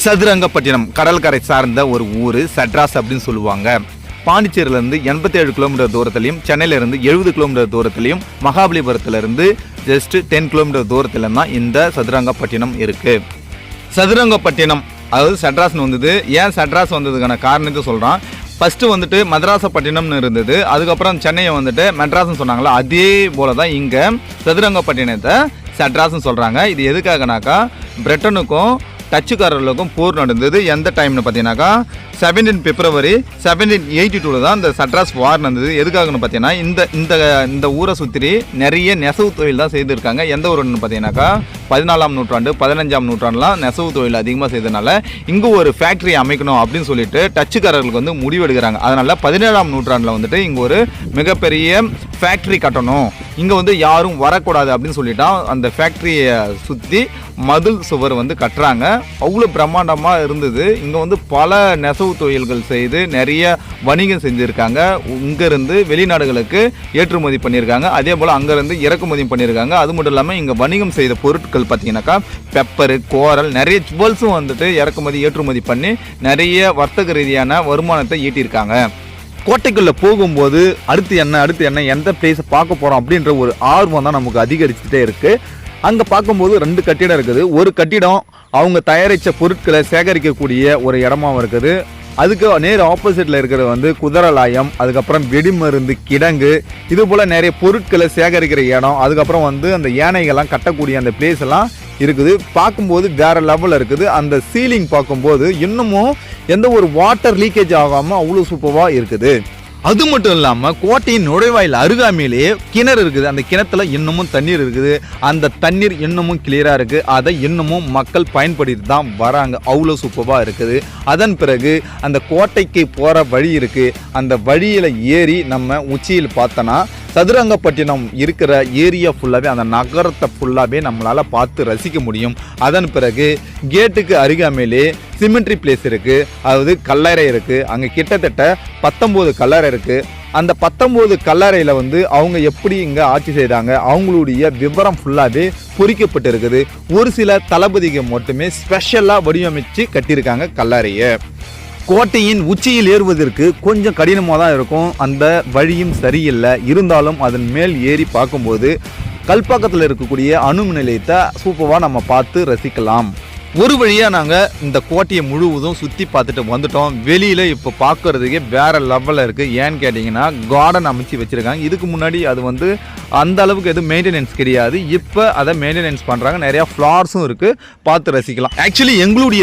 சதுரங்கப்பட்டினம் கடற்கரை சார்ந்த ஒரு ஊர் சட்ராஸ் அப்படின்னு சொல்லுவாங்க. பாண்டிச்சேரியிலேருந்து 87 கிலோமீட்டர் தூரத்திலையும், சென்னையிலேருந்து 70 கிலோமீட்டர் தூரத்திலையும், மகாபலிபுரத்துலேருந்து ஜஸ்ட் 10 கிலோமீட்டர் தூரத்தில் தான் இந்த சதுரங்கப்பட்டினம் இருக்குது. சதுரங்கப்பட்டினம் அதாவது சட்ராஸ்னு வந்தது. ஏன் சட்ராஸ் வந்ததுக்கான காரணத்தை சொல்கிறான். ஃபஸ்ட்டு வந்துட்டு மதராசப்பட்டினம்னு இருந்தது, அதுக்கப்புறம் சென்னையை வந்துட்டு மெட்ராஸ்ன்னு சொன்னாங்களா, அதே போல தான் இங்கே சதுரங்கப்பட்டினத்தை சட்ராஸ்ன்னு சொல்கிறாங்க. இது எதுக்காகனாக்கா பிரிட்டனுக்கும் டச்சுக்காரர்களுக்கும் போர் நடந்தது. எந்த டைம்னு பார்த்தீங்கன்னாக்கா 17 பிப்ரவரி 1782 தான் இந்த சட்ராஸ் வார் நடந்தது. எதுக்காகன்னு பார்த்தீங்கன்னா இந்த ஊரை சுற்றி நிறைய நெசவு தொழில் தான் செய்திருக்காங்க. எந்த ஊருன்னு பார்த்தீங்கன்னாக்கா 14ஆம் நூற்றாண்டு 15ஆம் நூற்றாண்டுலாம் நெசவு தொழில் அதிகமாக செய்ததுனால இங்கே ஒரு ஃபேக்ட்ரி அமைக்கணும் அப்படின்னு சொல்லிட்டு டச்சுக்காரர்களுக்கு வந்து முடிவெடுக்கிறாங்க. அதனால் 17ஆம் நூற்றாண்டில் வந்துட்டு இங்கே ஒரு மிகப்பெரிய ஃபேக்ட்ரி கட்டணும், இங்கே வந்து யாரும் வரக்கூடாது அப்படின்னு சொல்லிட்டான். அந்த ஃபேக்ட்ரியை சுற்றி மதில் சுவர் வந்து கட்டுறாங்க. அவ்வளோ பிரம்மாண்டமாக இருந்தது. இங்கே வந்து பல நெசவு தொழில்கள் செய்து நிறைய வணிகம் செஞ்சுருக்காங்க. இங்கேருந்து வெளிநாடுகளுக்கு ஏற்றுமதி பண்ணியிருக்காங்க, அதே போல் அங்கேருந்து இறக்குமதி பண்ணியிருக்காங்க. அது மட்டும் இல்லாமல் இங்கே வணிகம் செய்த பொருட்கள் பார்த்தீங்கன்னாக்கா பெப்பரு, கோரல், நிறைய ஜுவல்ஸும் வந்துட்டு இறக்குமதி ஏற்றுமதி பண்ணி நிறைய வர்த்தக ரீதியான வருமானத்தை ஈட்டியிருக்காங்க. கோட்டைக்குள்ளே போகும்போது அடுத்து என்ன எந்த பிளேஸை பார்க்க போகிறோம் அப்படின்ற ஒரு ஆர்வம் தான் நமக்கு அதிகரிச்சுட்டே இருக்குது. அங்கே பார்க்கும்போது 2 கட்டிடம் இருக்குது. ஒரு கட்டிடம் அவங்க தயாரித்த பொருட்களை சேகரிக்கக்கூடிய ஒரு இடமாவும் இருக்குது. அதுக்கு நேர் ஆப்போசிட்டில் இருக்கிறது வந்து குதிரலாயம், அதுக்கப்புறம் வெடிமருந்து கிடங்கு, இது போல் நிறைய பொருட்களை சேகரிக்கிற இடம், அதுக்கப்புறம் வந்து அந்த யானைகள்லாம் கட்டக்கூடிய அந்த பிளேஸ் எல்லாம் இருக்குது. பார்க்கும்போது வேற லெவலில் இருக்குது. அந்த சீலிங் பார்க்கும்போது இன்னமும் எந்த ஒரு வாட்டர் லீக்கேஜ் ஆகாமல் அவ்வளோ சூப்பராக இருக்குது. அது மட்டும் இல்லாமல் கோட்டையின் நுழைவாயில் அருகாமையிலேயே கிணறு இருக்குது. அந்த கிணத்துல இன்னமும் தண்ணீர் இருக்குது. அந்த தண்ணீர் இன்னமும் கிளியராக இருக்குது. அதை இன்னமும் மக்கள் பயன்படுத்தி தான் வராங்க. அவ்வளோ சூப்பராக இருக்குது. அதன் பிறகு அந்த கோட்டைக்கு போகிற வழி இருக்குது. அந்த வழியில் ஏறி நம்ம உச்சியில் பார்த்தோன்னா சதுரங்கப்பட்டினம் இருக்கிற ஏரியா ஃபுல்லாகவே, அந்த நகரத்தை ஃபுல்லாகவே நம்மளால் பார்த்து ரசிக்க முடியும். அதன் பிறகு கேட்டுக்கு அருகாமையிலே சிமெண்ட்ரி பிளேஸ் இருக்குது, அதாவது கல்லறை இருக்குது. அங்கே கிட்டத்தட்ட 19 கல்லறை இருக்குது. அந்த 19 கல்லறையில் வந்து அவங்க எப்படி இங்கே ஆட்சி செய்தாங்க, அவங்களுடைய விவரம் ஃபுல்லாகவே பொறிக்கப்பட்டு இருக்குது. ஒரு சில தளபதிகள் மட்டுமே ஸ்பெஷலாக வடிவமைச்சு கட்டியிருக்காங்க கல்லறையை. கோட்டையின் உச்சியில் ஏறுவதற்கு கொஞ்சம் கடினமாக தான் இருக்கும். அந்த வழியும் சரியில்லை. இருந்தாலும் அதன் மேல் ஏறி பார்க்கும்போது கல்பாக்கத்தில் இருக்கக்கூடிய அணுமின் நிலையத்தை சூப்பராக நம்ம பார்த்து ரசிக்கலாம். ஒரு வழியாக நாங்கள் இந்த கோட்டையை முழுவதும் சுற்றி பார்த்துட்டு வந்துட்டோம். வெளியில் இப்போ பார்க்குறதுக்கே வேறு லெவலில் இருக்குது. ஏன்னு கேட்டிங்கன்னா கார்டன் அமைச்சு வச்சுருக்காங்க. இதுக்கு முன்னாடி அது வந்து அந்த அளவுக்கு எதுவும் மெயின்டெனன்ஸ் கிடையாது. இப்போ அதை மெயின்டெனன்ஸ் பண்ணுறாங்க. நிறையா ஃப்ளார்ஸும் இருக்குது, பார்த்து ரசிக்கலாம். ஆக்சுவலி எங்களுடைய